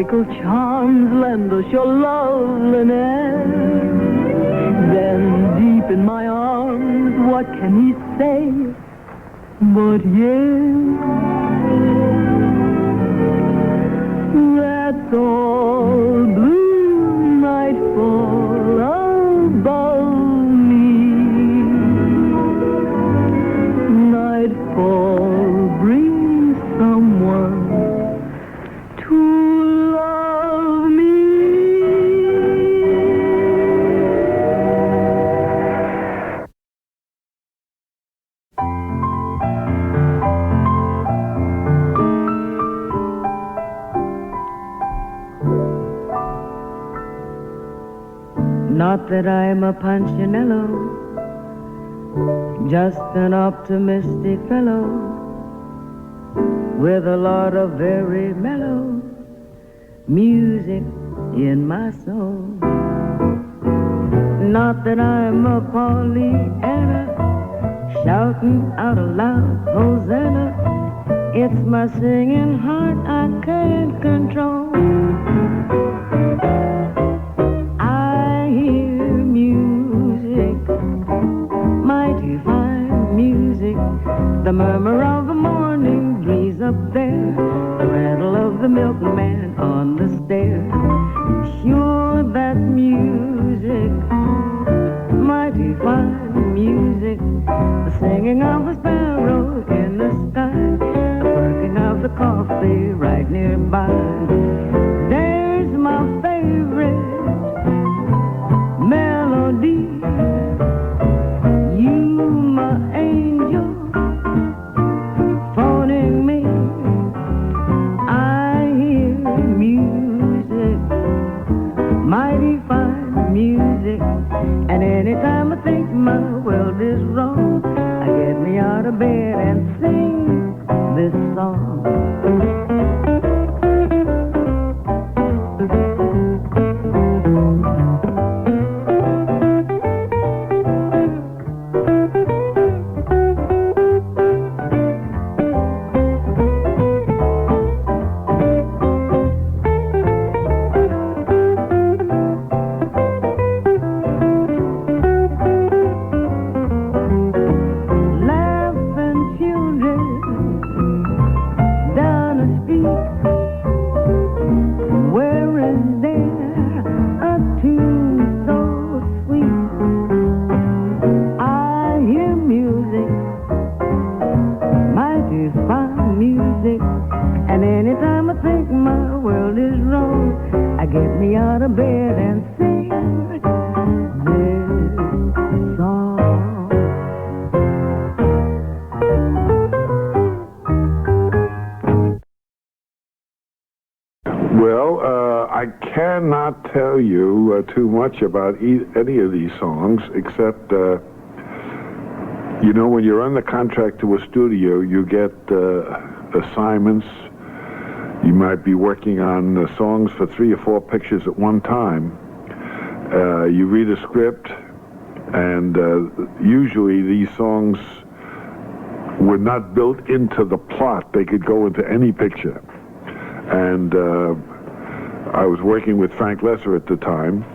tropical charms lend us your loveliness. Then deep in my arms, what can he say but yes? That's all. Blue nightfall above me. Nightfall brings someone to love me. Not that I'm a punchinello, just an optimistic fellow with a lot of very mellow music in my soul. Not that I'm a Pollyanna, shouting out aloud, Hosanna. It's my singing heart I can't control. I hear music, mighty fine music, the murmur of the morning breeze up there, the rattle of the milkman on the stair. Sure, that music, mighty fine music, the singing of the sparrow in the sky, the perking of the coffee right nearby. There's my favorite melody, you my angel, phoning me. I hear music, mighty fine music, and anytime I think my world is wrong, I get me out of bed and sing this song. Tell you too much about any of these songs, except you know, when you're under contract to a studio, you get assignments. You might be working on songs for 3 or 4 pictures at one time. You read a script, and usually these songs were not built into the plot. They could go into any picture. And I was working with Frank Loesser at the time,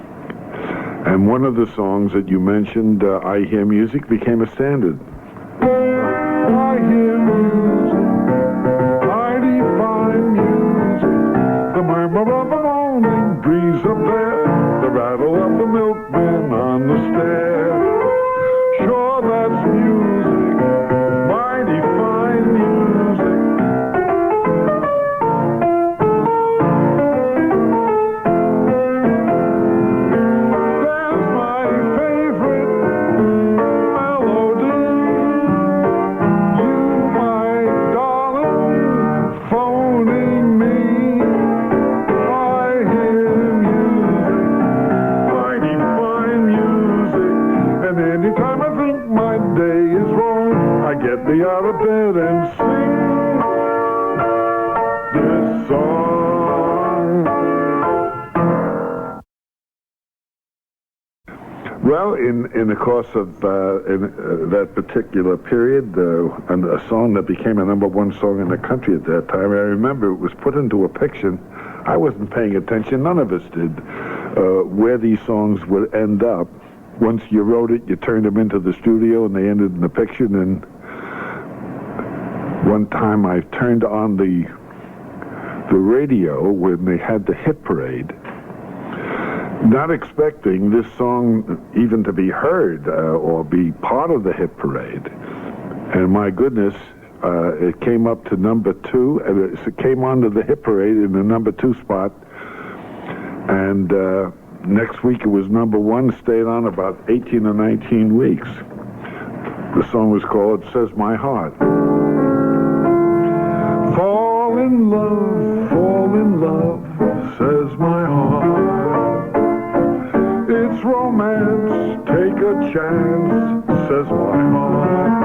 and one of the songs that you mentioned, I Hear Music, became a standard. I hear music, mighty fine music, the murmur of the morning breeze up there, the rattle of the milkman on the stair. Sure, that's music, mighty fine music. Get me out of bed and sing this song. Well, in the course of that particular period, and a song that became a #1 song in the country at that time, I remember it was put into a picture I wasn't paying attention. None of us did. Where these songs would end up. Once you wrote it, you turned them into the studio, and they ended in the picture. And then one time I turned on the radio when they had the hit parade, not expecting this song even to be heard or be part of the hit parade. And my goodness, it came up to number 2, and it came onto the hit parade in the number 2 spot. And next week it was number 1, stayed on about 18 or 19 weeks. The song was called Says My Heart. Fall in love, says my heart. It's romance, take a chance, says my heart.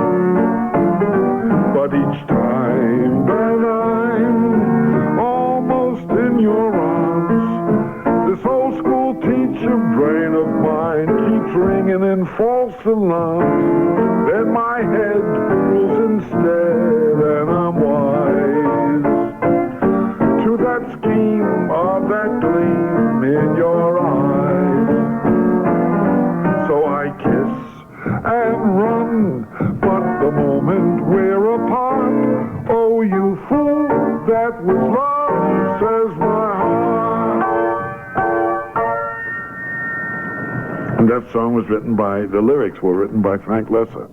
But each time that I'm almost in your arms, this old school teacher brain of mine keeps ringing in false alarms. Then my head rules instead, and I'm wise to that scheme of that gleam in your eyes. So I kiss and run, but the moment we're apart, oh, you fool, that was love, says my heart. And that song was written by, the lyrics were written by Frank Loesser.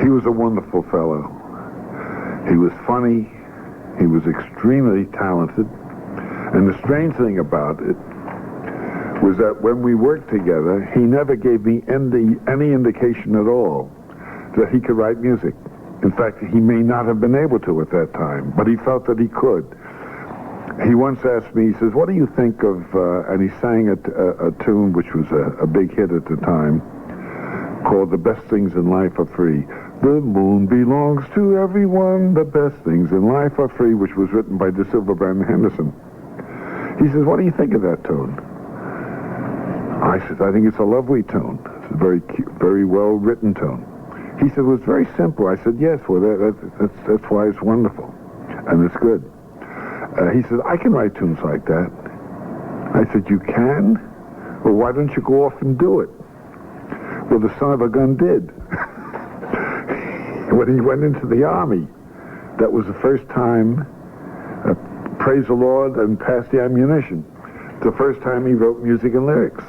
He was a wonderful fellow. He was funny. He was extremely talented. And the strange thing about it was that when we worked together, he never gave me any indication at all that he could write music. In fact, he may not have been able to at that time, but he felt that he could. He once asked me, he says, what do you think of, and he sang a tune which was a big hit at the time, called The Best Things in Life Are Free. The moon belongs to everyone, the best things in life are free, which was written by DeSilva Brand Henderson. He says, what do you think of that tune? I said, I think it's a lovely tune. It's a very cute, very well-written tune. He said, well, it's very simple. I said, yes, well, that's why it's wonderful, and it's good. He said, I can write tunes like that. I said, you can? Well, why don't you go off and do it? Well, the son of a gun did. When he went into the Army, that was the first time, praise the Lord and pass the ammunition, the first time he wrote music and lyrics.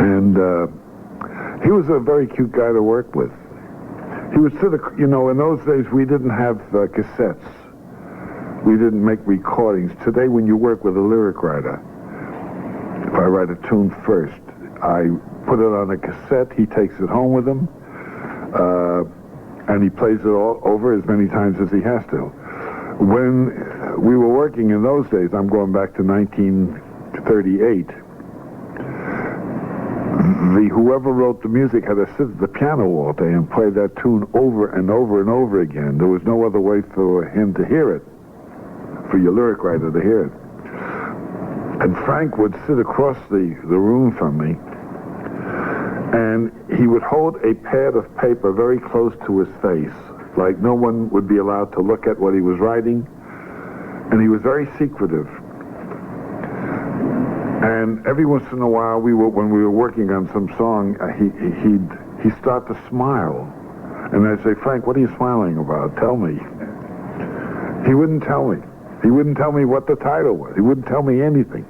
And he was a very cute guy to work with. He was sort of, you know, in those days we didn't have cassettes. We didn't make recordings. Today when you work with a lyric writer, if I write a tune first, I put it on a cassette, he takes it home with him, and he plays it all over as many times as he has to. When we were working in those days, I'm going back to 1938, whoever wrote the music had to sit at the piano all day and play that tune over and over and over again. There was no other way for him to hear it, for your lyric writer to hear it. And Frank would sit across the room from me, and he would hold a pad of paper very close to his face, like no one would be allowed to look at what he was writing, and he was very secretive. And every once in a while, when we were working on some song, he'd start to smile, and I'd say, "Frank, what are you smiling about? Tell me." He wouldn't tell me. He wouldn't tell me what the title was. He wouldn't tell me anything.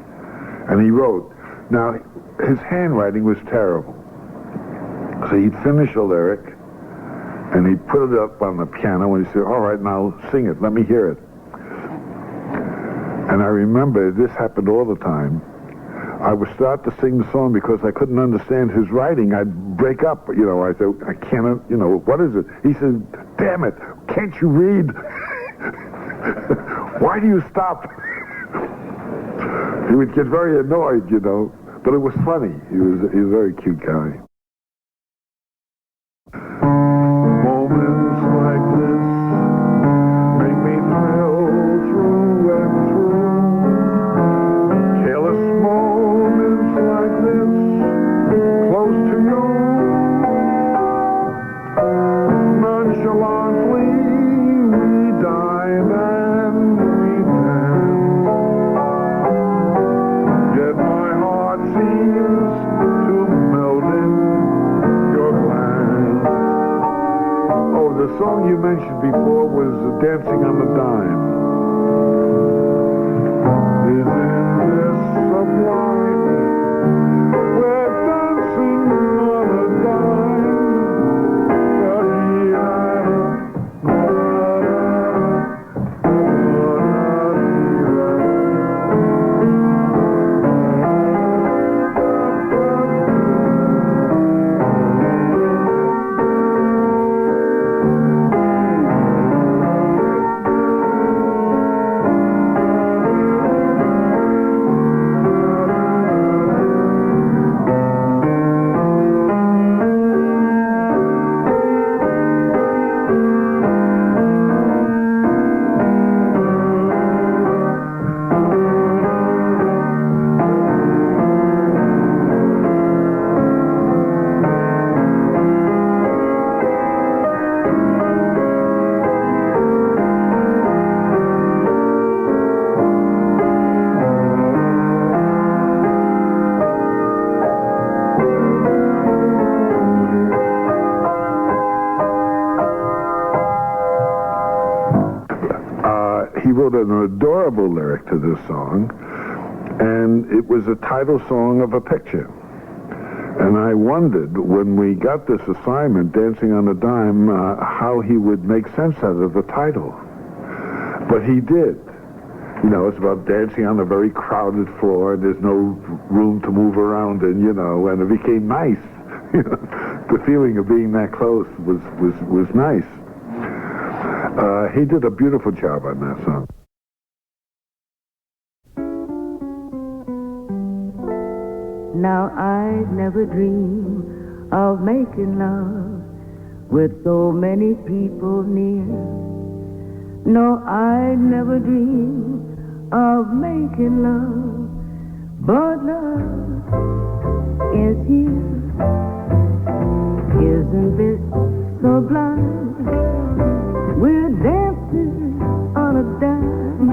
And he wrote. Now, his handwriting was terrible. So he'd finish a lyric, and he'd put it up on the piano, and he'd say, "All right, now sing it. Let me hear it." And I remember this happened all the time. I would start to sing the song because I couldn't understand his writing. I'd break up, I said, "I can't, what is it?" He said, "Damn it, can't you read? Why do you stop?" He would get very annoyed, but it was funny. He was a very cute guy. Moments like this make me thrill through and through. Careless moments like this, close to you. Nonchalantly we dine and we dance. Yet my heart seems to melt in your glance. Oh, the song you mentioned before was Dancing on the Dime. Isn't this sublime? We're dancing on a dime. He wrote an adorable lyric to this song, and it was a title song of a picture. And I wondered, when we got this assignment, Dancing on a Dime, how he would make sense out of the title. But he did. It's about dancing on a very crowded floor, and there's no room to move around in, and it became nice. The feeling of being that close was nice. He did a beautiful job on that song. Now I'd never dream of making love with so many people near. No, I'd never dream of making love, but love is here. Isn't this sublime? We're dancing on a dime.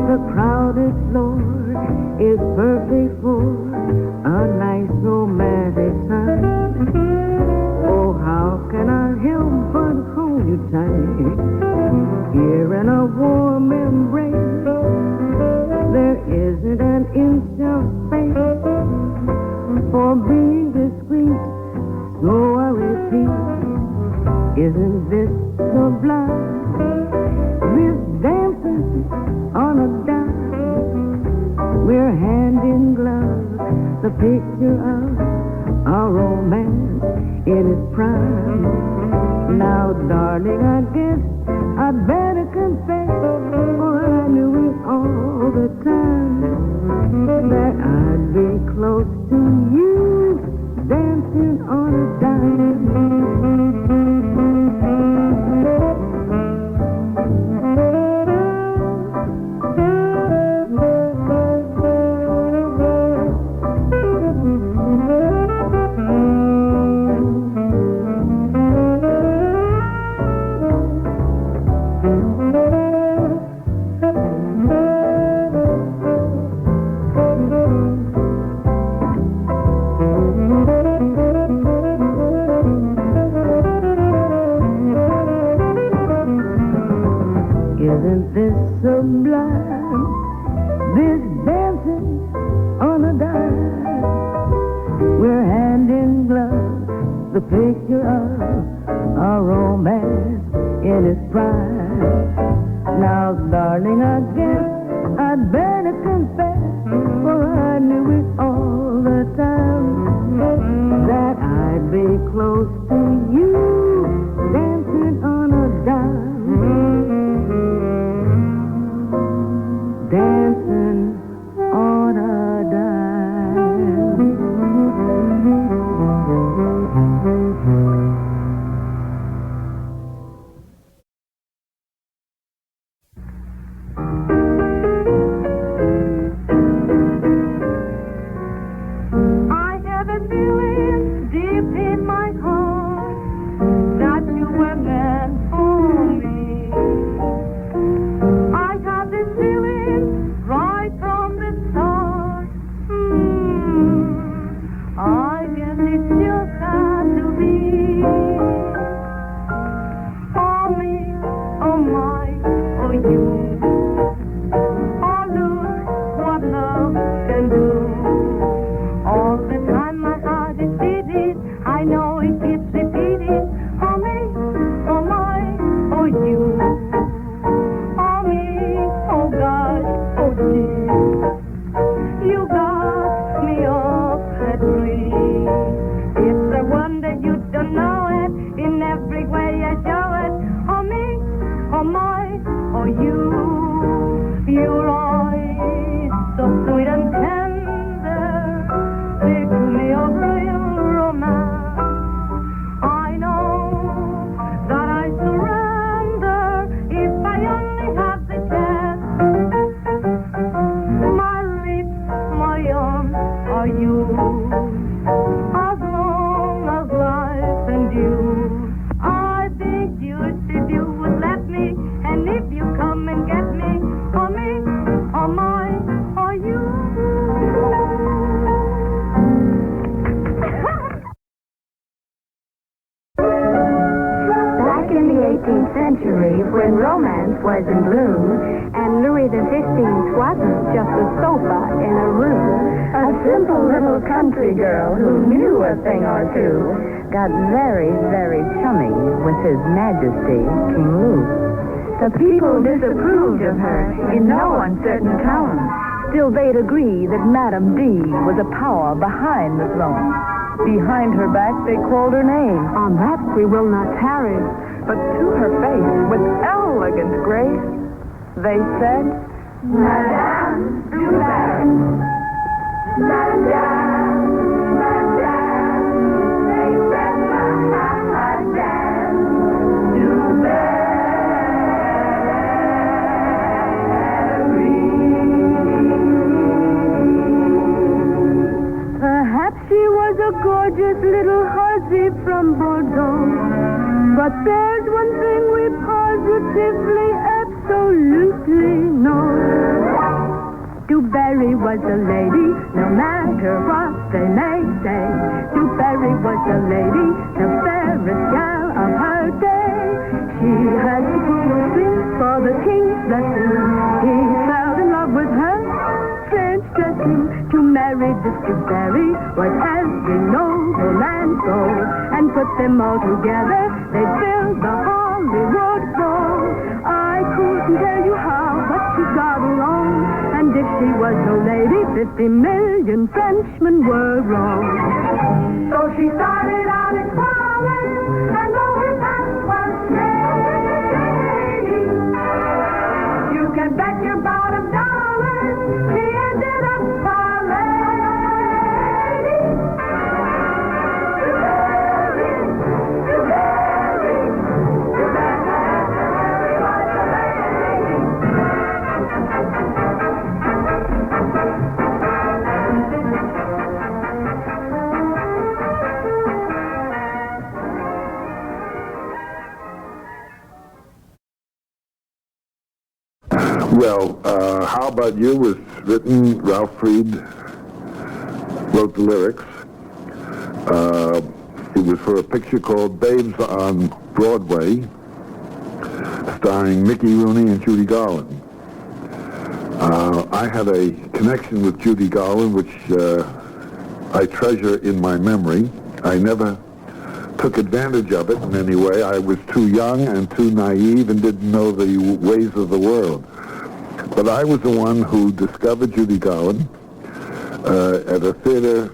The crowded floor is perfect for a nice romantic time. Oh, how can I help but hold you tight? Here in a warm embrace, there isn't an inch of space for being discreet. So I repeat, isn't this sublime? This dancing on a dime. We're hand in glove, the picture of a romance in its prime. Now, darling, I guess I'd better confess, for I knew it all the time, that I'd be close to you, dancing on a dime. Isn't this sublime, this dancing on a dime? We're hand in glove, the picture of a romance in its prime. Now, darling, I guess I'd better confess, for I knew it all the time, that I'd be close to you, dancing on a dime. Dancing on a dime. I have a feeling deep in my heart that you were meant for me. I have this feeling right from the start. I guess it just had to be. Oh me, oh my, oh you. Oh look what love can do. All the time my heart is beating, I know it keeps repeating. Oh me, oh my, oh you. Oh me, oh God, oh gee. You got me off the tree. It's a wonder you don't know it. In every way I show it. Oh me, oh my, oh you. Your eyes so sweet and tender, speak to me of real romance. I know that I surrender if I only have the chance. My lips, my arms are yours, as long as life endures. I think you'd if you would let me, and if you come and get me, oh me, oh my, oh you. Back in the 18th century, when romance was in bloom, and Louis XV wasn't just a sofa in a room, a simple little country girl who knew a thing or two got very, very chummy with His Majesty King Louis. The people disapproved of her in no uncertain tone. Still, they'd agree that Madame D was a power behind the throne. Behind her back, they called her name. On that we will not tarry, but to her face, with elegant grace, they said, Madame DuBarry. Madame, Madame, they said Madame DuBarry. Perhaps she was a gorgeous little hussy from Bordeaux, but there's one thing we positively, absolutely know. DuBarry was a lady, no matter what they may say. DuBarry was a lady, the fairest gal of her day. She had to fulfill for the king's blessing. He fell in love with her, French dressing. To marry this DuBarry was every noble and soul, and put them all together, they filled the Hollywood bowl. I couldn't tell you how, but she got along, and if she was no lady, 50 million Frenchmen were wrong. So she started out exploring, and though her path was shady, you can bet your bottom dollar she ended up a lady. Well, How About You was written, Ralph Freed wrote the lyrics. It was for a picture called Babes on Broadway, starring Mickey Rooney and Judy Garland. I had a connection with Judy Garland, which I treasure in my memory. I never took advantage of it in any way. I was too young and too naive and didn't know the ways of the world. But I was the one who discovered Judy Garland at a theater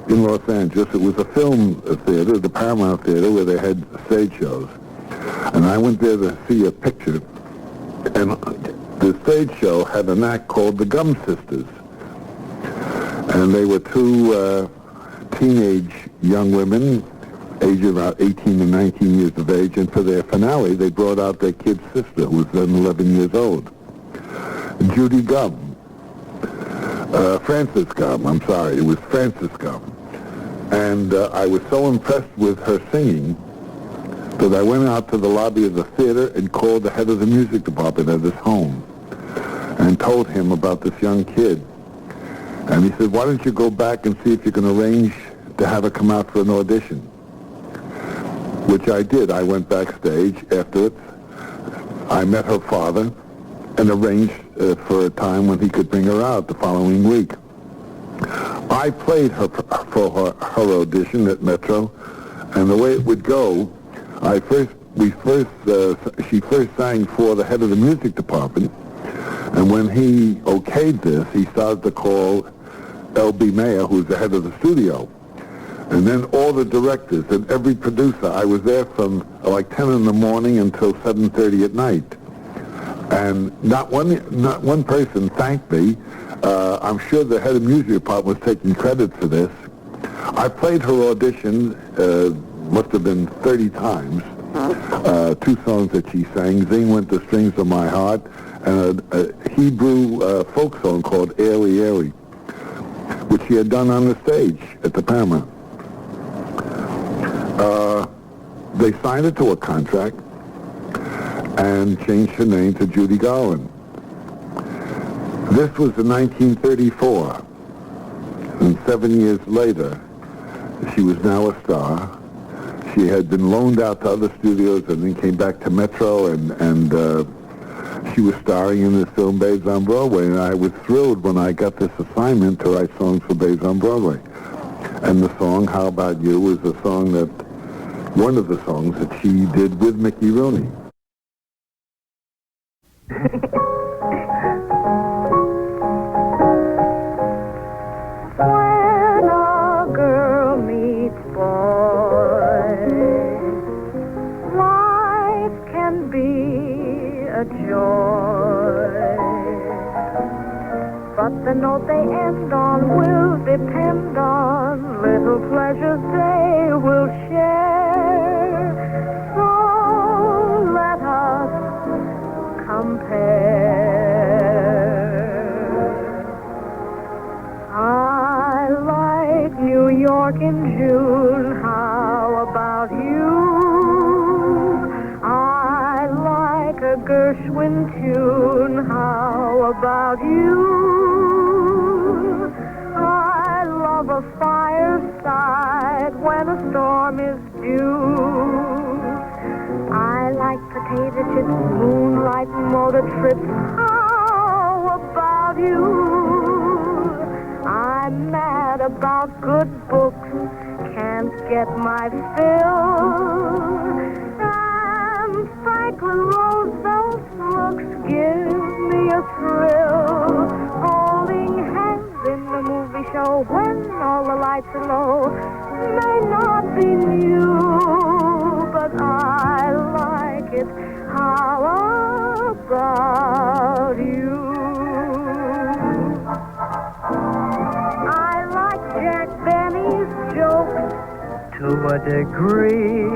in Los Angeles. It was a film theater, the Paramount Theater, where they had stage shows. And I went there to see a picture. And the stage show had an act called the Gum Sisters. And they were two teenage young women, aged about 18 and 19 years of age. And for their finale, they brought out their kid sister, who was then 11 years old. Judy Gum. Frances Gum, I'm sorry. It was Frances Gum. And I was so impressed with her singing that I went out to the lobby of the theater and called the head of the music department at his home and told him about this young kid. And he said, why don't you go back and see if you can arrange to have her come out for an audition? Which I did. I went backstage afterwards. I met her father and arranged for a time when he could bring her out the following week. I played her for her audition at Metro, and the way it would go, she first sang for the head of the music department, and when he okayed this, he started to call L.B. Mayer, who's the head of the studio, and then all the directors and every producer. I was there from like 10 in the morning until 7:30 at night. And not one person thanked me. I'm sure the head of music department was taking credit for this. I played her audition, must have been 30 times, two songs that she sang, Zing Went the Strings of My Heart, and a Hebrew folk song called Airy Airy, which she had done on the stage at the Paramount. They signed her to a contract and changed her name to Judy Garland. This was in 1934, and 7 years later, she was now a star. She had been loaned out to other studios and then came back to Metro, and she was starring in this film, Babes on Broadway, and I was thrilled when I got this assignment to write songs for Babes on Broadway. And the song, How About You, was a song that, one of the songs that she did with Mickey Rooney. When a girl meets boy, life can be a joy. But the note they end on will depend on little pleasures they will share. So let us compare. I like New York in June. How about you? I like a Gershwin tune. How about you? I love a fireside when a storm is due. I like potato chips, moonlight, motor trips. How about you? I'm mad about good books, can't get my fill. And Franklin Roosevelt's looks give me a thrill. Holding hands in the movie shop show when all the lights are low may not be new, but I like it. How about you? I like Jack Benny's jokes to a degree.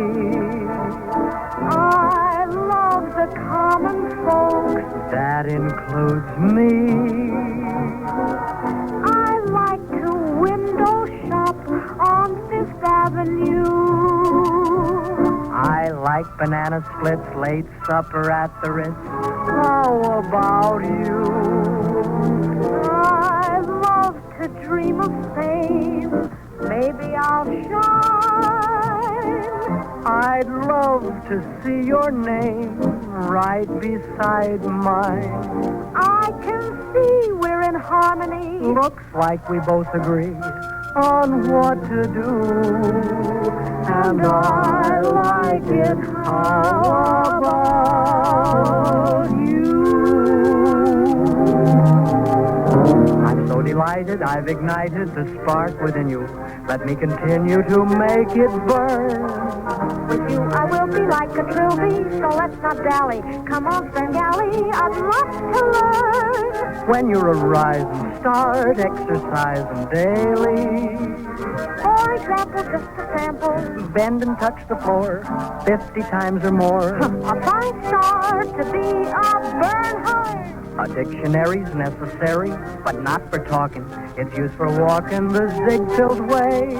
I love the common folks. That includes me. I like to window shop on Fifth Avenue. I like banana splits, late supper at the Ritz. How about you? I love to dream of fame. Maybe I'll shine. I'd love to see your name right beside mine. I can see we're in harmony. Looks like we both agree on what to do. And I like it. How about you? I'm so delighted I've ignited the spark within you. Let me continue to make it burn. With you I will be like a trilby, so let's not dally. Come on, Svengali, I'd love to learn. When you're a rising star, exercising daily. For example, just a sample. Bend and touch the floor 50 times or more. A fine star to be a Bernhardt. A dictionary's necessary, but not for talking. It's used for walking the zig-filled way.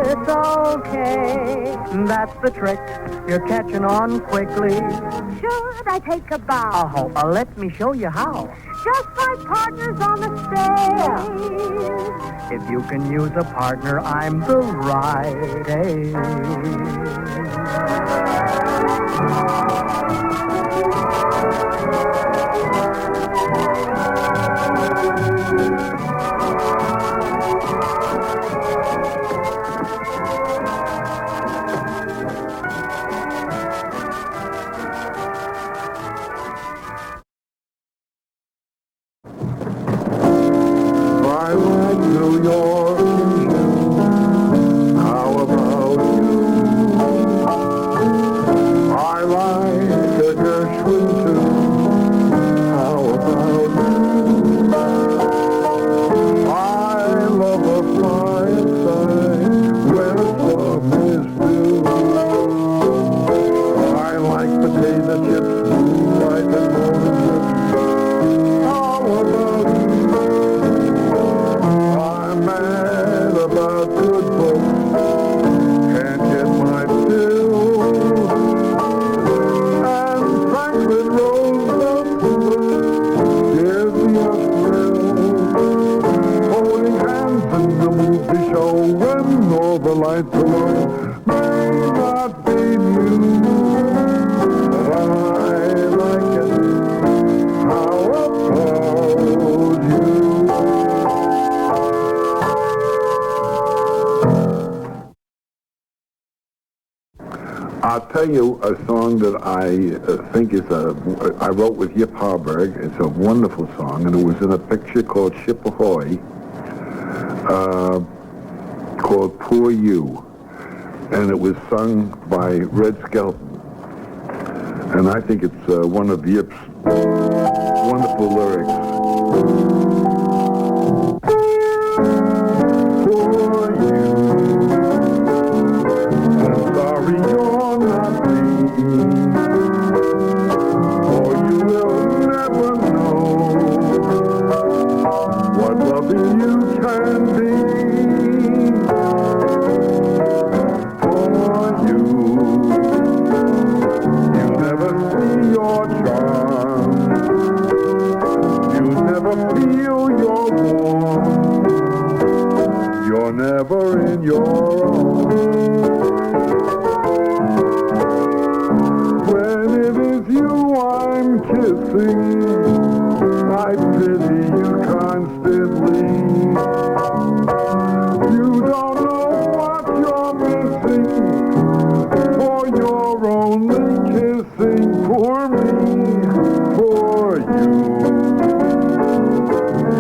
It's okay. That's the trick. You're catching on quickly. Should I take a bow? Let me show you how. Just like partners on the stage. If you can use a partner, I'm the right age. I like New York and June. How about you? I like a Gershwin too. How about you? I love a fireside where love is due. I like potato chips, moonlight and motor trips. How about you? I'm mad about good books, can't get my fill. And Franklin Roosevelt gives me a thrill. Holding hands in the movie show when all the lights are low may not be new, but I like it. How about you? I'll tell you a song that I think is I wrote with Yip Harburg. It's a wonderful song, and it was in a picture called Ship Ahoy, called Poor You, and it was sung by Red Skelton. And I think it's one of Yip's wonderful lyrics. Poor you, I'm sorry you're not me, for you will never know what loving you can be. For you, you never see your charm, you never feel your warmth, you're never in your own. When it is you I'm kissing, I pity you constantly. You don't know what you're missing, for you're only kissing. Poor me, for you.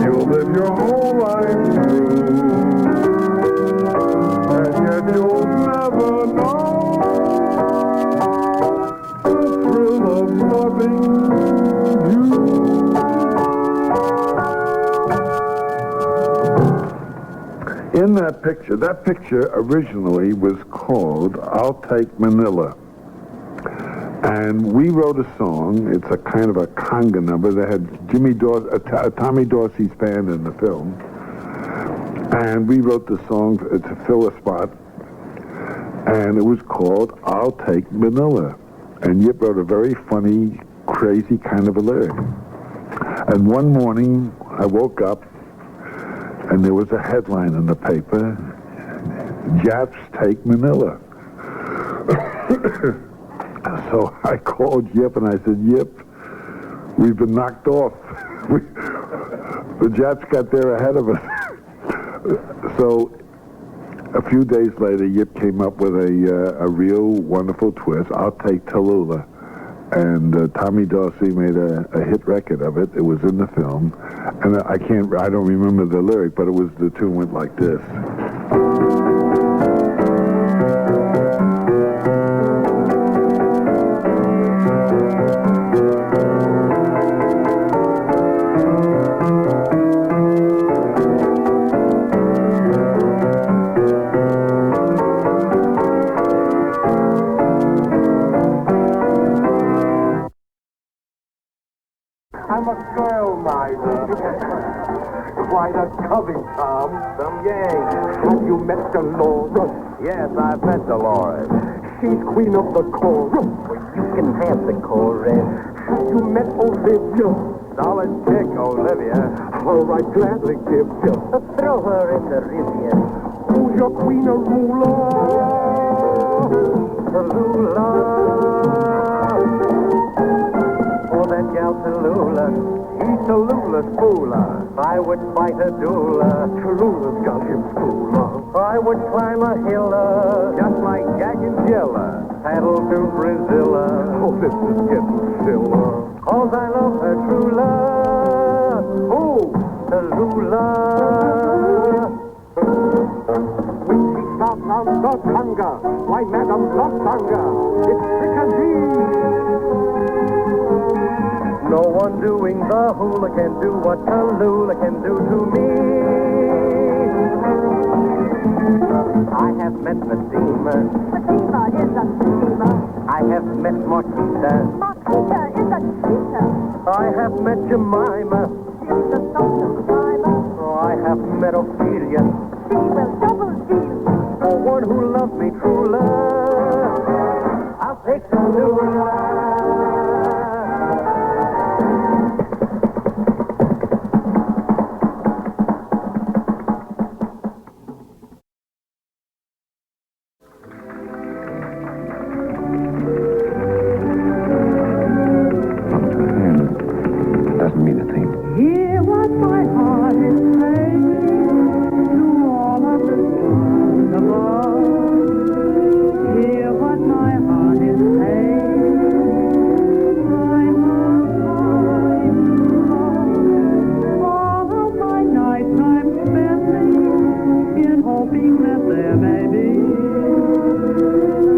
You live your whole right through. And yet you'll never know the thrill of loving you. In that picture originally was called I'll Take Manila. And we wrote a song. It's a kind of a conga number that had Tommy Dorsey's band in the film. And we wrote the song to fill a spot. And it was called I'll Take Manila. And Yip wrote a very funny, crazy kind of a lyric. And one morning, I woke up, and there was a headline in the paper, Japs Take Manila. So I called Yip and I said, Yip, we've been knocked off. The Japs got there ahead of us. So a few days later, Yip came up with a real wonderful twist, I'll Take Tallulah. And Tommy Dorsey made a hit record of it. It was in the film. And I don't remember the lyric, but the tune went like this. I'm a girl miser. Quite a covey, Tom. Some gang. Have you met Dolores? Yes, I've met Dolores. She's queen of the chorus. Well, you can have the chorus. Have you met Olivia? Solid chick, Olivia. All right, gladly give you. Throw her in the rivier. Who's your queen of ruler? Tallulah. Oh, that gal Tallulah. He's Tallulah's fooler. I would fight a doula. Tallulah's got him schooler. I would climb a hill, Just like Jack and Jilla. paddle to Brazilla. Oh, this is getting silly. Cause I love her true love. Oh, Tallulah. when she starts out the conga, why, madam, the conga, it's fricassee. No one doing the hula can do what Tallulah can do to me. I have met Fatima. Fatima is a steamer. I have met Marquita. Marquita is a cheater. I have met Jemima. She's a social climber. Oh, I have met Ophelia. She will double deal. For one who loves me true love, I'll take Tallulah. Hear what my heart is saying to all of the stars above. Hear what my heart is saying. I must find love. All of my nights I'm spending in hoping that there may be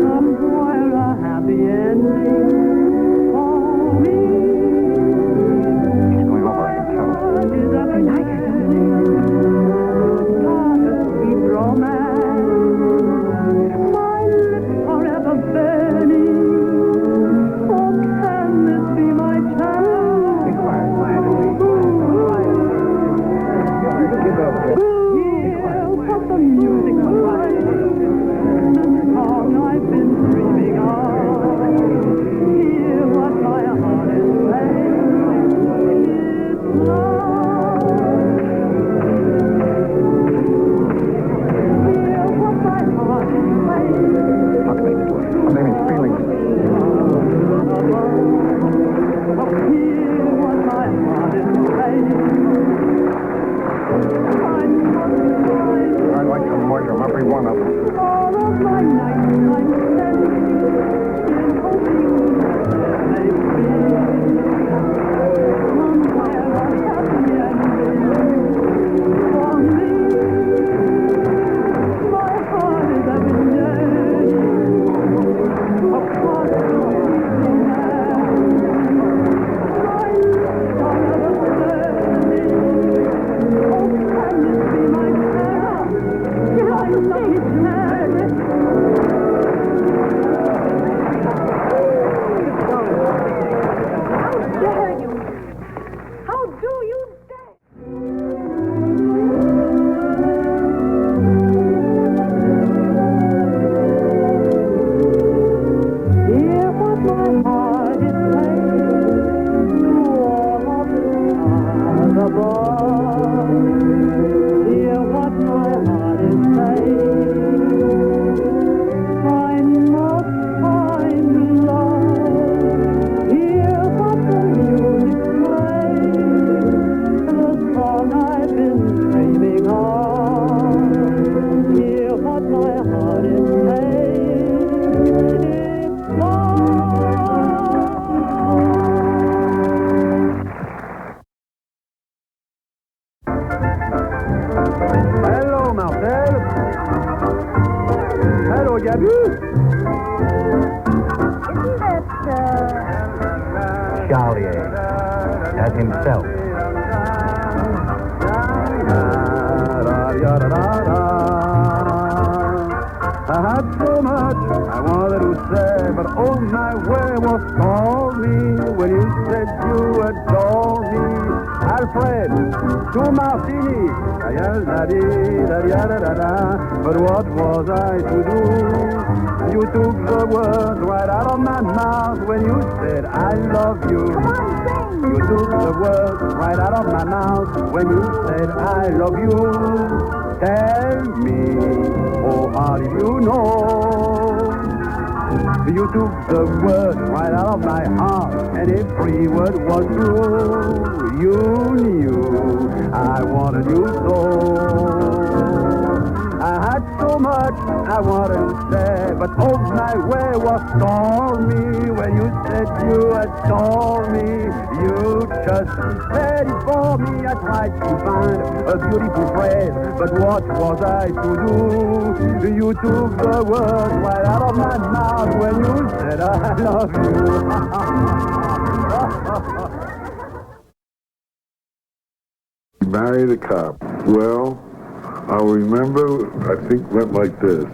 somewhere a happy ending for me. Have you? Isn't that, Charlier, as himself. I had so much I wanted to say, but all my way was stormy when you said you adore me. Alfred, two martini, but what was I to do? You took the words right out of my mouth when you said I love you. come on, sing. You took the words right out of my mouth when you said I love you. Tell me, oh, how did you know? You took the words right out of my heart, and every word was true. You knew I wanted you so. I had so much I wanted to say, but all my way was stormy when you said you adore me. You just said it for me. I tried to find a beautiful phrase, but what was I to do? You took the words right out of my mouth when you said I love You married a cop. Well, I'll remember, I think went like this.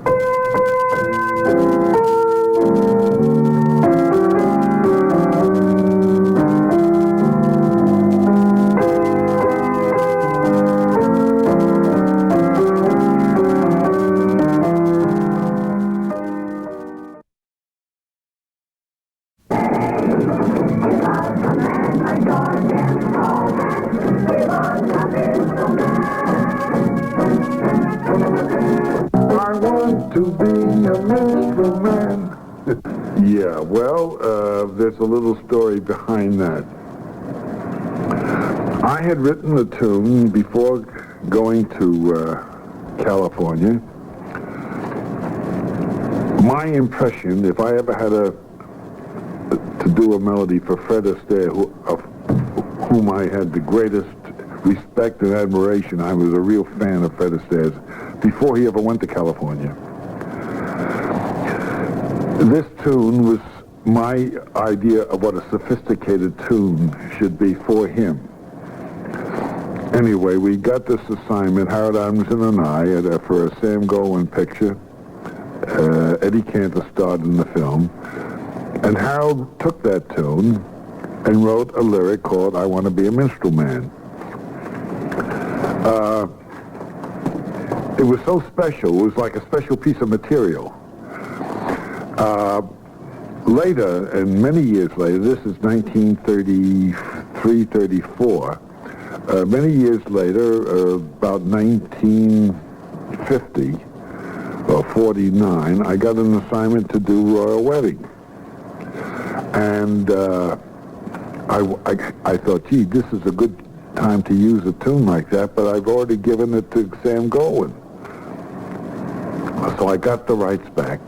I want to be a minstrel man. Yeah, well, there's a little story behind that. I had written the tune before going to California. My impression, if I ever had to do a melody for Fred Astaire, of whom I had the greatest respect and admiration, I was a real fan of Fred Astaire's, before he ever went to California. This tune was my idea of what a sophisticated tune should be for him. Anyway, we got this assignment, Harold Adamson and I, for a Sam Goldwyn picture. Eddie Cantor starred in the film. And Harold took that tune and wrote a lyric called I Want to Be a Minstrel Man. It was so special. It was like a special piece of material. Later, and many years later, this is 1933, 34, many years later, about 1950 or 49, I got an assignment to do Royal Wedding. And I thought, gee, this is a good time to use a tune like that, but I've already given it to Sam Goldwyn. So I got the rights back.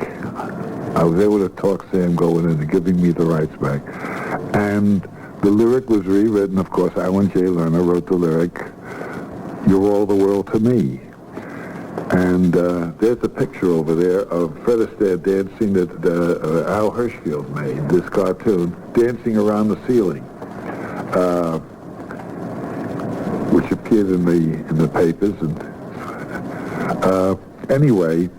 I was able to talk Sam Goldwyn into giving me the rights back. And the lyric was rewritten, of course. Alan J. Lerner wrote the lyric, You're All the World to Me. And there's a picture over there of Fred Astaire dancing that Al Hirschfeld made, this cartoon, dancing around the ceiling, which appeared in the papers. And anyway,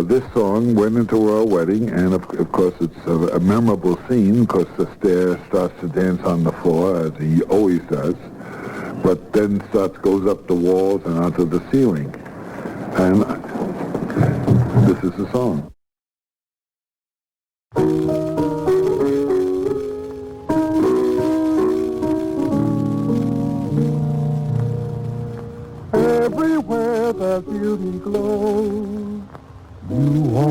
this song went into Royal Wedding, and of course it's a memorable scene because Astaire starts to dance on the floor, as he always does, but then goes up the walls and onto the ceiling. And this is the song. Everywhere that beauty glows, you are.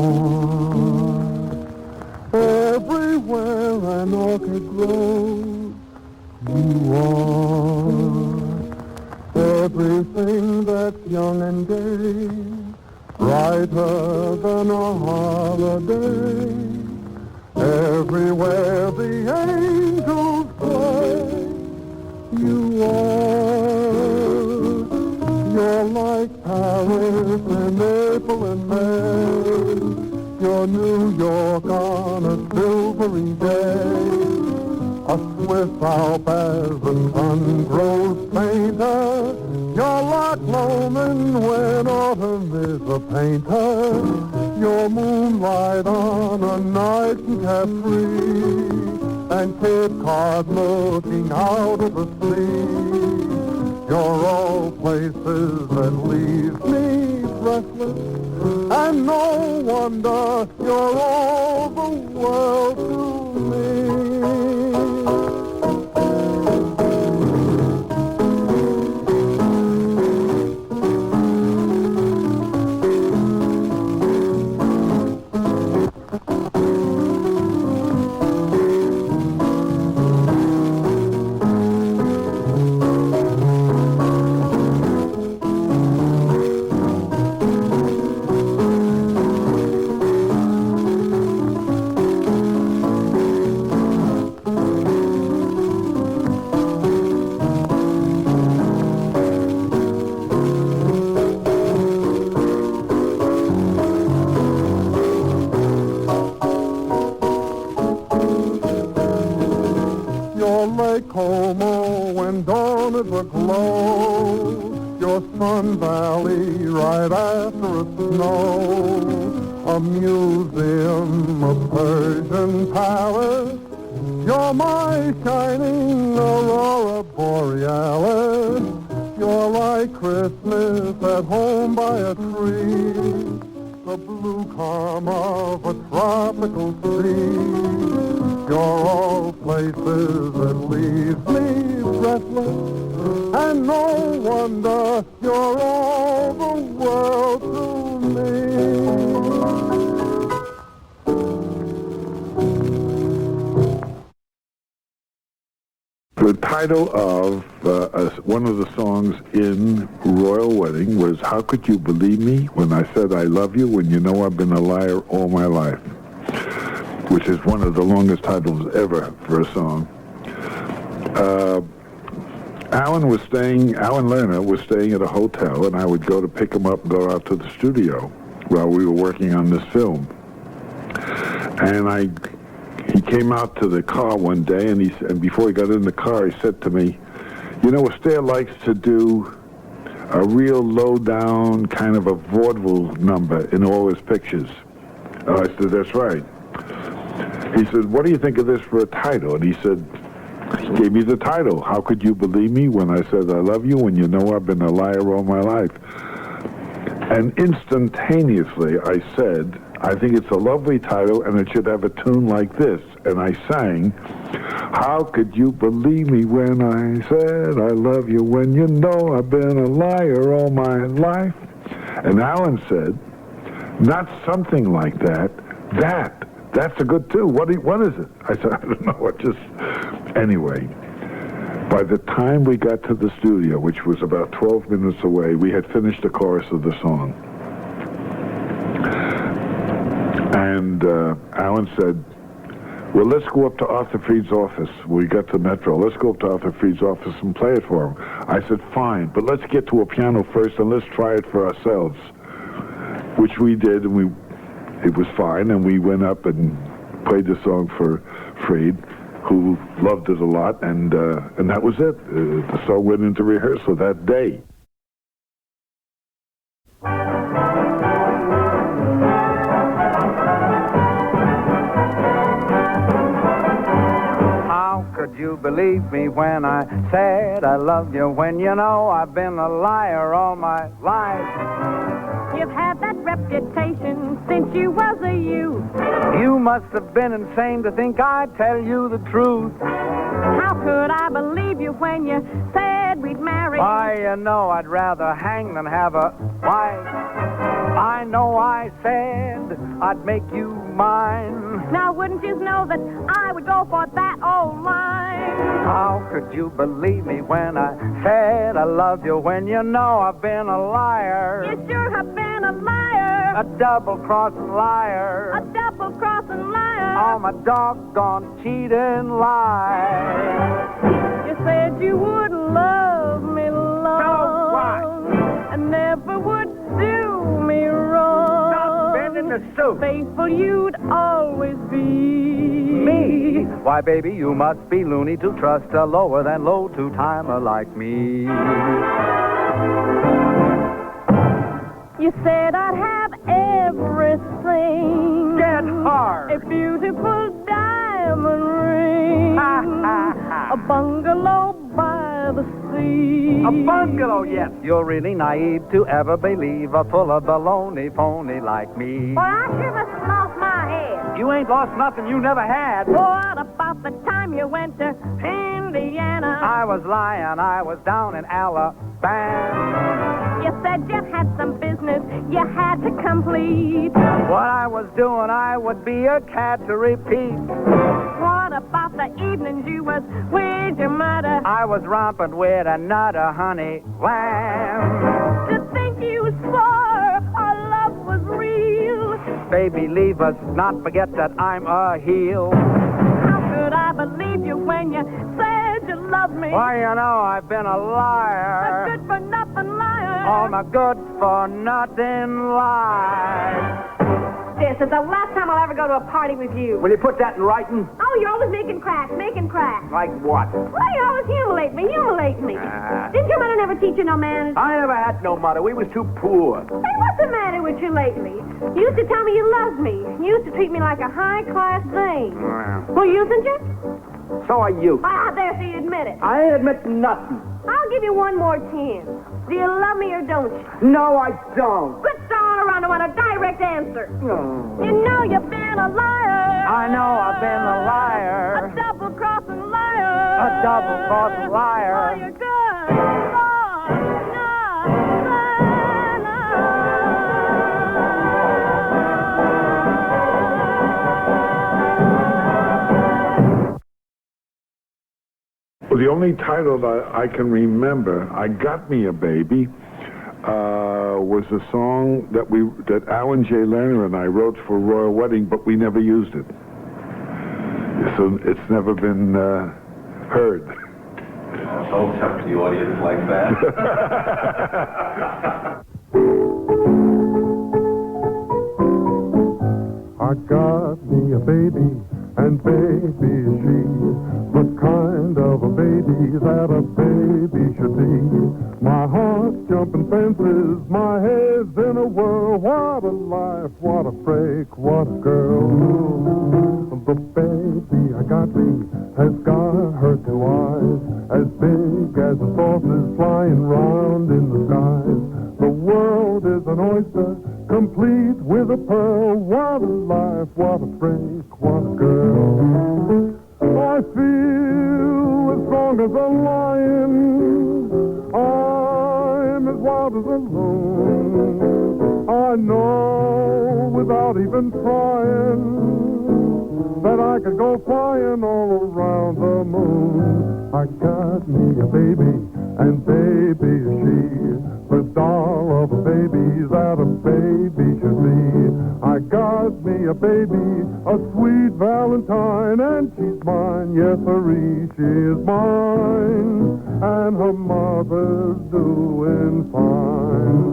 Everywhere an orchid grows, you are. Everything that's young and gay, brighter than a holiday. Everywhere the angels play, you are. You're like Paris in April and May. your New York on a silvery day. A Swiss Alp as the sun grows fainter. You're Loch Lomond when autumn is a painter. Your moonlight on a night in Capri. And Cape Cod looking out of the sea. You're all places that leave me breathless. And no wonder you're all the world to me. Como when dawn is aglow, your Sun Valley right after a snow, a museum of Persian palace, you're my shining aurora borealis, you're like Christmas at home by a tree, the blue calm of a tropical sea. You're all places that leave me breathless, and no wonder you're all the world to me. The title of one of the songs in Royal Wedding was How Could You Believe Me When I Said I Love You When You Know I've Been a Liar All My Life, which is one of the longest titles ever for a song. Alan Lerner was staying at a hotel, and I would go to pick him up and go out to the studio while we were working on this film. And he came out to the car one day, and before he got in the car, he said to me, you know, Astaire likes to do a real low-down kind of a vaudeville number in all his pictures. I said, that's right. He said, what do you think of this for a title? And he gave me the title, How Could You Believe Me When I Said I Love You When You Know I've Been a Liar All My Life? And instantaneously I said, I think it's a lovely title and it should have a tune like this. And I sang, how could you believe me when I said I love you when you know I've been a liar all my life? And Alan said, not something like that, that's a good tune. What is it? I said, I don't know. Anyway, by the time we got to the studio, which was about 12 minutes away, we had finished the chorus of the song. And Alan said, well, let's go up to Arthur Freed's office. We got to Metro. Let's go up to Arthur Freed's office and play it for him. I said, fine, but let's get to a piano first and let's try it for ourselves, which we did, and it was fine, and we went up and played the song for Freed, who loved it a lot, and that was it. The song went into rehearsal that day. You believe me when I said I loved you, when you know I've been a liar all my life. You've had that reputation since you was a youth. You must have been insane to think I'd tell you the truth. How could I believe you when you said we'd marry? Why, you know I'd rather hang than have a wife. I know I said I'd make you mine. Now wouldn't you know that I would go for that old line? How could you believe me when I said I loved you, when you know I've been a liar? You sure have been a liar. A double-crossing liar. A double-crossing liar. Oh, my doggone cheating lie. You said you wouldn't love me long. So what? And never would do me wrong. Stop bending the suit. Faithful you'd always be. Me? Why, baby, you must be loony to trust a lower than low two-timer like me. You said I'd have everything. Get hard. A beautiful diamond ring. Ha, ha, ha. A bungalow by the sea. A bungalow, yes. You're really naive to ever believe a full of baloney phony like me. Well, I sure must have lost my head. You ain't lost nothing you never had. What about the time you went to Indiana? I was lying. I was down in Alabama. You said you had some business you had to complete. What I was doing, I would be a cat to repeat. What about the evenings you was with your mother? I was romping with another honey lamb. To think you swore our love was real. Baby, leave us, not forget that I'm a heel. How could I believe you when you said you loved me? Why, you know, I've been a A liar. good-for-nothing liar. All my good-for-nothing lies. This is the last time I'll ever go to a party with you. Will you put that in writing? Oh, you're always making cracks. Like what? Why you always humiliate me? Didn't your mother never teach you no manners? I never had no mother. We was too poor. Hey, what's the matter with you lately? You used to tell me you loved me. You used to treat me like a high-class thing. Well, usen't you? So are you. Ah, there, so you admit it. I ain't admit nothing. I'll give you one more chance. Do you love me or don't you? No, I don't. Quit stalling around. I want a direct answer. You know you've been a liar. I know I've been a liar. A double-crossing liar. A double-crossing Oh, liar. you're good. Well, the only title that I can remember, "I Got Me a Baby," was a song that Alan J. Lerner and I wrote for Royal Wedding, but we never used it. So it's never been heard. Don't tempt the audience like that. I got me a baby, and baby is she, the kind of a baby that a baby should be. My heart's jumping fences, my head's in a whirl. What a life, what a break, what a girl. The baby I got me has got her two eyes, as big as the saucers flying round in the skies. The world is an oyster, complete with a pearl. What a life, what a break, what a girl. I feel as strong as a lion. I'm as wild as a loon. I know without even trying that I could go flying all around the moon. I got me a baby, and baby is she, the doll of a baby that a baby should be. I got me a baby, a sweet Valentine, and she's mine, yes sirree, she is mine, and her mother's doing fine.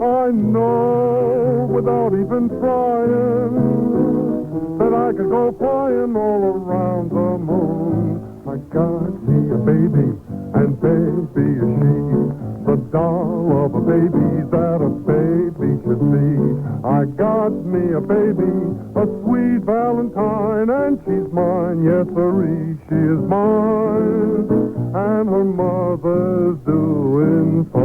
I know without even trying that I could go flying all around the moon. I got me a baby, and baby is she, the doll of a baby that a baby should be. I got me a baby, a sweet Valentine, and she's mine, yes sirree, she is mine, and her mother's doing fine.